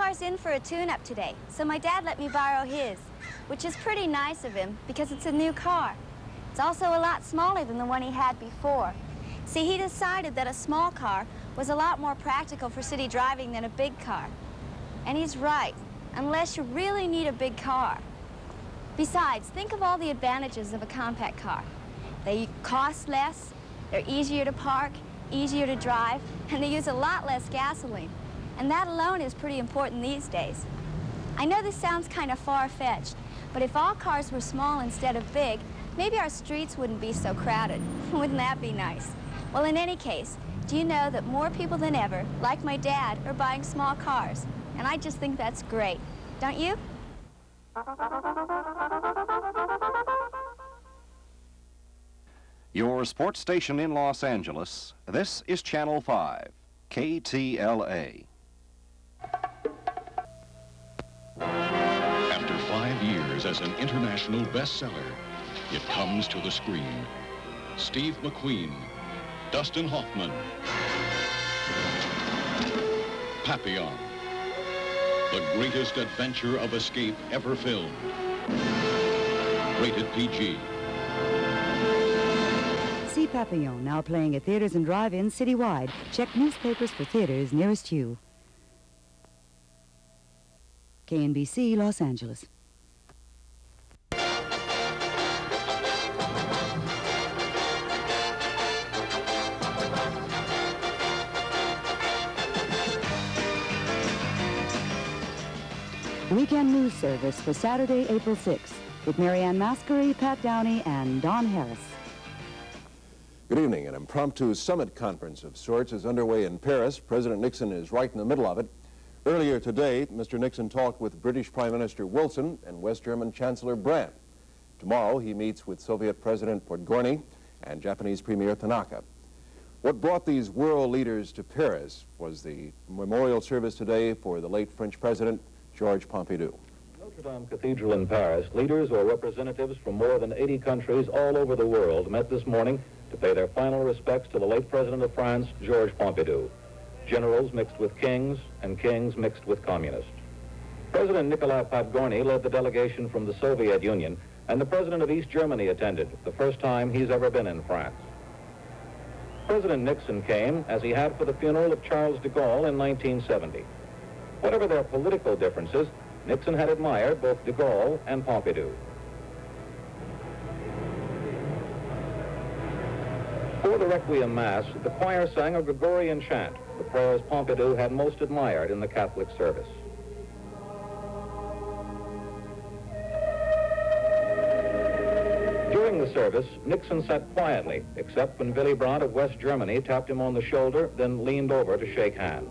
car's in for a tune-up today, so my dad let me borrow his, which is pretty nice of him because it's a new car. It's also a lot smaller than the one he had before. See, he decided that a small car was a lot more practical for city driving than a big car. And he's right, unless you really need a big car. Besides, think of all the advantages of a compact car. They cost less, they're easier to park, easier to drive, and they use a lot less gasoline. And that alone is pretty important these days. I know this sounds kind of far-fetched, but if all cars were small instead of big, maybe our streets wouldn't be so crowded. Wouldn't that be nice? Well, in any case, do you know that more people than ever, like my dad, are buying small cars? And I just think that's great. Don't you? Your sports station in Los Angeles, this is Channel 5, KTLA. After 5 years as an international bestseller, it comes to the screen. Steve McQueen, Dustin Hoffman, Papillon, the greatest adventure of escape ever filmed. Rated PG. See Papillon now playing at theaters and drive-ins citywide. Check newspapers for theaters nearest you. KNBC, Los Angeles. Weekend news service for Saturday, April 6th with Marianne Mascari, Pat Downey, and Don Harris. Good evening. An impromptu summit conference of sorts is underway in Paris. President Nixon is right in the middle of it. Earlier today, Mr. Nixon talked with British Prime Minister Wilson and West German Chancellor Brandt. Tomorrow, he meets with Soviet President Podgorny and Japanese Premier Tanaka. What brought these world leaders to Paris was the memorial service today for the late French President, Georges Pompidou. Notre Dame Cathedral in Paris, leaders or representatives from more than 80 countries all over the world met this morning to pay their final respects to the late President of France, Georges Pompidou. Generals mixed with kings, and kings mixed with communists. President Nicolas Podgorny led the delegation from the Soviet Union, and the President of East Germany attended, the first time he's ever been in France. President Nixon came, as he had for the funeral of Charles de Gaulle in 1970. Whatever their political differences, Nixon had admired both de Gaulle and Pompidou. For the Requiem Mass, the choir sang a Gregorian chant, the prayers Pompidou had most admired in the Catholic service. During the service, Nixon sat quietly, except when Willy Brandt of West Germany tapped him on the shoulder, then leaned over to shake hands.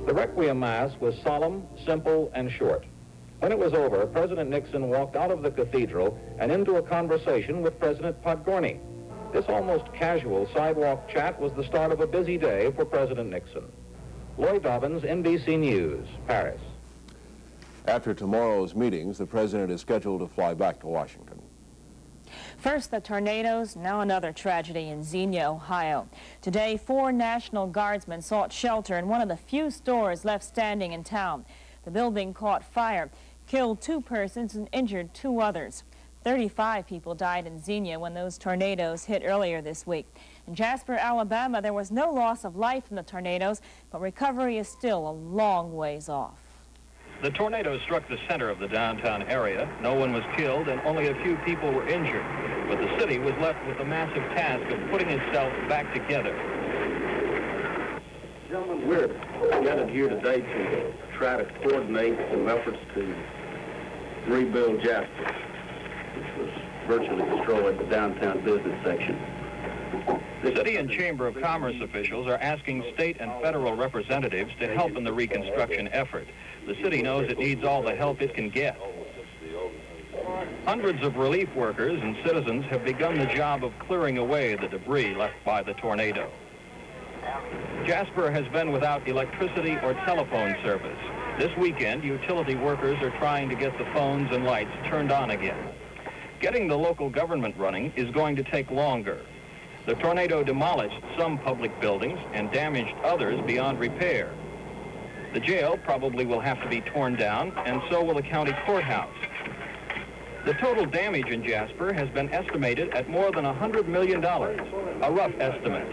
The Requiem Mass was solemn, simple, and short. When it was over, President Nixon walked out of the cathedral and into a conversation with President Podgorny. This almost casual sidewalk chat was the start of a busy day for President Nixon. Lloyd Dobbins, NBC News, Paris. After tomorrow's meetings, the president is scheduled to fly back to Washington. First the tornadoes, now another tragedy in Xenia, Ohio. Today, 4 National Guardsmen sought shelter in one of the few stores left standing in town. The building caught fire, killed 2 persons and injured 2 others. 35 people died in Xenia when those tornadoes hit earlier this week. In Jasper, Alabama, there was no loss of life in the tornadoes, but recovery is still a long ways off. The tornado struck the center of the downtown area. No one was killed and only a few people were injured. But the city was left with the massive task of putting itself back together. Gentlemen, we're gathered here today to try to coordinate some efforts to rebuild Jasper, which was virtually destroyed, the downtown business section. City and Chamber of Commerce officials are asking state and federal representatives to help in the reconstruction effort. The city knows it needs all the help it can get. Hundreds of relief workers and citizens have begun the job of clearing away the debris left by the tornado. Jasper has been without electricity or telephone service. This weekend, utility workers are trying to get the phones and lights turned on again. Getting the local government running is going to take longer. The tornado demolished some public buildings and damaged others beyond repair. The jail probably will have to be torn down, and so will the county courthouse. The total damage in Jasper has been estimated at more than $100 million, a rough estimate.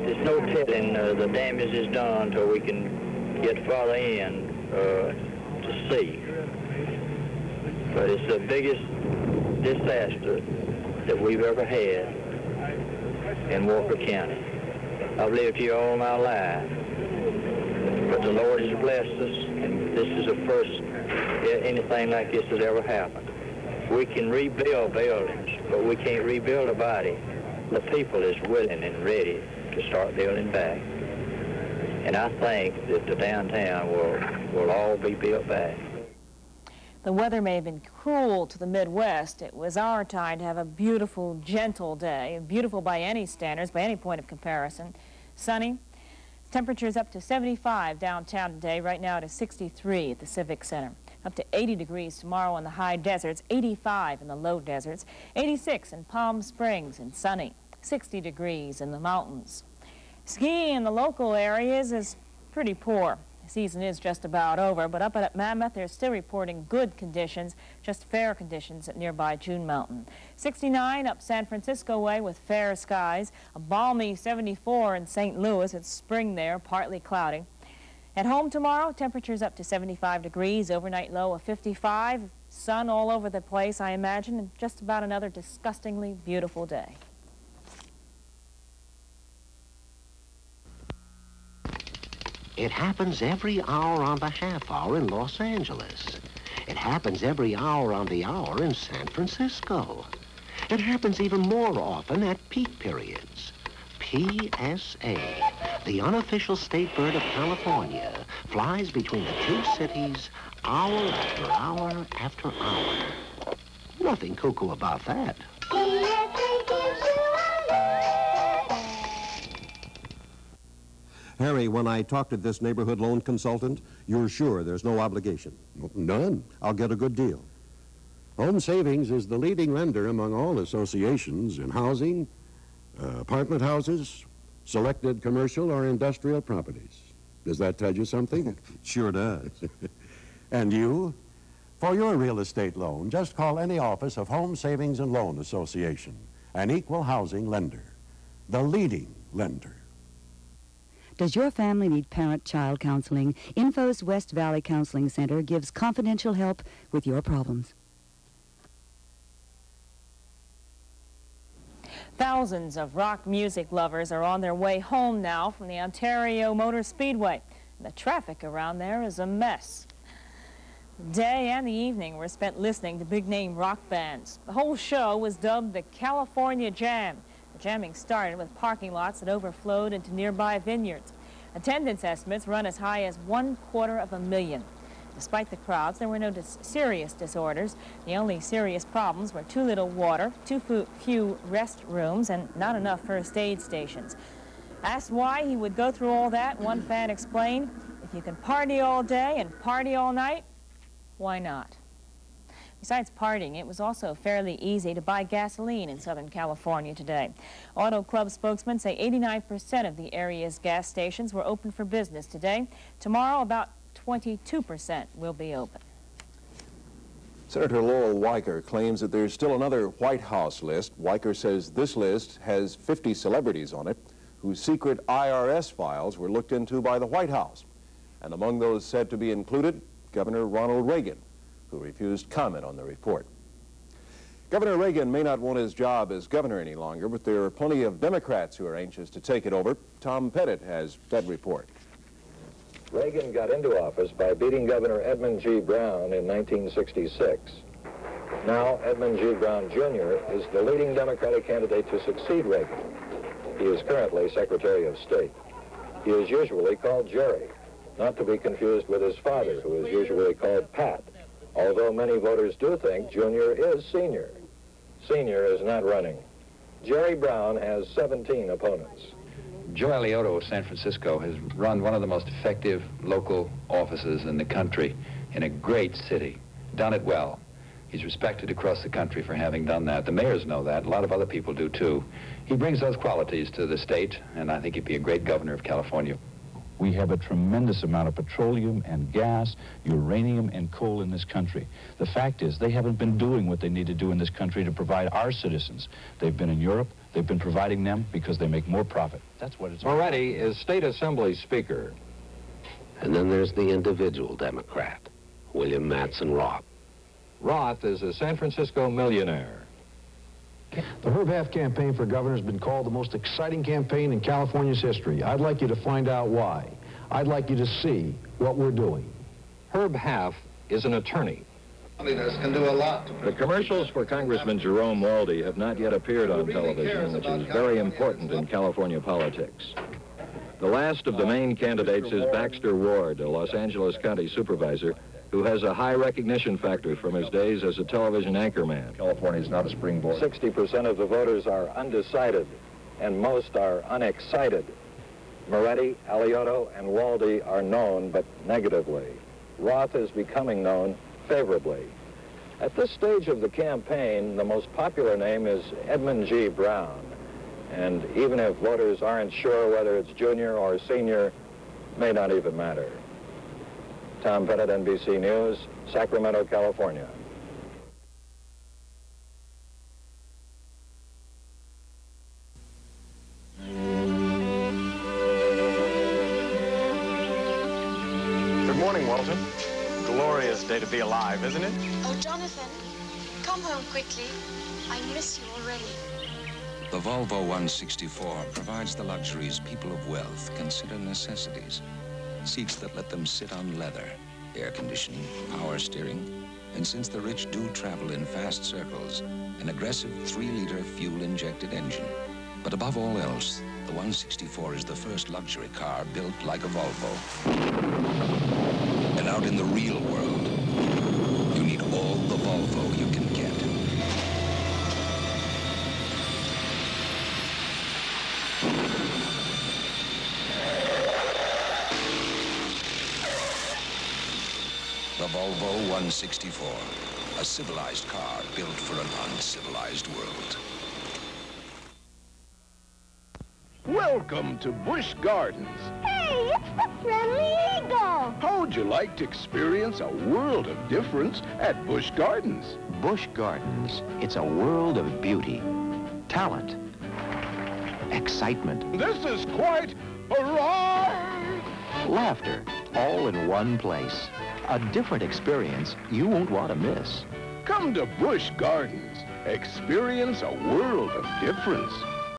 There's no telling the damage is done until we can get farther in to see. But it's the biggest disaster that we've ever had in Walker County. I've lived here all my life, but the Lord has blessed us, and this is the first anything like this has ever happened. We can rebuild buildings, but we can't rebuild a body. The people is willing and ready to start building back. And I think that the downtown will all be built back. The weather may have been cruel to the Midwest. It was our time to have a beautiful, gentle day, beautiful by any standards, by any point of comparison. Sunny. Temperatures up to 75 downtown today. Right now it is 63 at the Civic Center. Up to 80 degrees tomorrow in the high deserts, 85 in the low deserts, 86 in Palm Springs and sunny, 60 degrees in the mountains. Skiing in the local areas is pretty poor. The season is just about over, but up at Mammoth, they're still reporting good conditions, just fair conditions at nearby June Mountain. 69 up San Francisco way with fair skies, a balmy 74 in St. Louis. It's spring there, partly cloudy. At home tomorrow, temperatures up to 75 degrees, overnight low of 55, sun all over the place, I imagine, and just about another disgustingly beautiful day. It happens every hour on the half hour in Los Angeles. It happens every hour on the hour in San Francisco. It happens even more often at peak periods. PSA, the unofficial state bird of California, flies between the two cities hour after hour after hour. Nothing cuckoo about that. Harry, when I talk to this neighborhood loan consultant, you're sure there's no obligation? None. I'll get a good deal. Home Savings is the leading lender among all associations in housing, apartment houses, selected commercial or industrial properties. Does that tell you something? Sure does. And you? For your real estate loan, just call any office of Home Savings and Loan Association, an equal housing lender, the leading lender. Does your family need parent-child counseling? Info's West Valley Counseling Center gives confidential help with your problems. Thousands of rock music lovers are on their way home now from the Ontario Motor Speedway. The traffic around there is a mess. The day and the evening were spent listening to big-name rock bands. The whole show was dubbed the California Jam. The jamming started with parking lots that overflowed into nearby vineyards. Attendance estimates run as high as 250,000. Despite the crowds, there were no serious disorders. The only serious problems were too little water, too few restrooms, and not enough first aid stations. Asked why he would go through all that, one fan explained, if you can party all day and party all night, why not? Besides partying, it was also fairly easy to buy gasoline in Southern California today. Auto Club spokesmen say 89% of the area's gas stations were open for business today. Tomorrow, about 22% will be open. Senator Laurel Weicker claims that there's still another White House list. Weicker says this list has 50 celebrities on it whose secret IRS files were looked into by the White House. And among those said to be included, Governor Ronald Reagan, who refused comment on the report. Governor Reagan may not want his job as governor any longer, but there are plenty of Democrats who are anxious to take it over. Tom Pettit has that report. Reagan got into office by beating Governor Edmund G. Brown in 1966. Now, Edmund G. Brown, Jr. is the leading Democratic candidate to succeed Reagan. He is currently Secretary of State. He is usually called Jerry, not to be confused with his father, who is usually called Pat, although many voters do think Jr. is Senior. Senior is not running. Jerry Brown has 17 opponents. Joe Alioto of San Francisco has run one of the most effective local offices in the country in a great city, done it well. He's respected across the country for having done that. The mayors know that. A lot of other people do, too. He brings those qualities to the state, and I think he'd be a great governor of California. We have a tremendous amount of petroleum and gas, uranium and coal in this country. The fact is, they haven't been doing what they need to do in this country to provide our citizens. They've been in Europe. They've been providing them because they make more profit. That's what it's all about. Moretti is State Assembly Speaker. And then there's the individual Democrat, William Matson Roth. Roth is a San Francisco millionaire. The Herb Half campaign for governor has been called the most exciting campaign in California's history. I'd like you to find out why. I'd like you to see what we're doing. Herb Half is an attorney. Can do a lot. The commercials for Congressman Jerome Waldy have not yet appeared on television, which is very important in California politics. The last of the main candidates is Baxter Ward, a Los Angeles County supervisor, who has a high recognition factor from his days as a television anchorman. California is not a springboard. 60% of the voters are undecided, and most are unexcited. Moretti, Alioto, and Waldy are known, but negatively. Roth is becoming known favorably. At this stage of the campaign, the most popular name is Edmund G. Brown. And even if voters aren't sure whether it's junior or senior, may not even matter. Tom Pettit, NBC News, Sacramento, California. Good morning, Walter. Glorious day to be alive, isn't it? Oh, Jonathan, come home quickly. I miss you already. The Volvo 164 provides the luxuries people of wealth consider necessities. Seats that let them sit on leather, air conditioning, power steering, and since the rich do travel in fast circles, an aggressive 3-liter fuel-injected engine. But above all else, the 164 is the first luxury car built like a Volvo. And out in the real world, you need all the Volvo you can get. The Volvo 164, a civilized car built for an uncivilized world. Welcome to Busch Gardens. Hey, it's the Friendly Eagle. How would you like to experience a world of difference at Busch Gardens? Busch Gardens, it's a world of beauty, talent, excitement. This is quite a ride. Laughter, all in one place. A different experience you won't want to miss. Come to Busch Gardens. Experience a world of difference.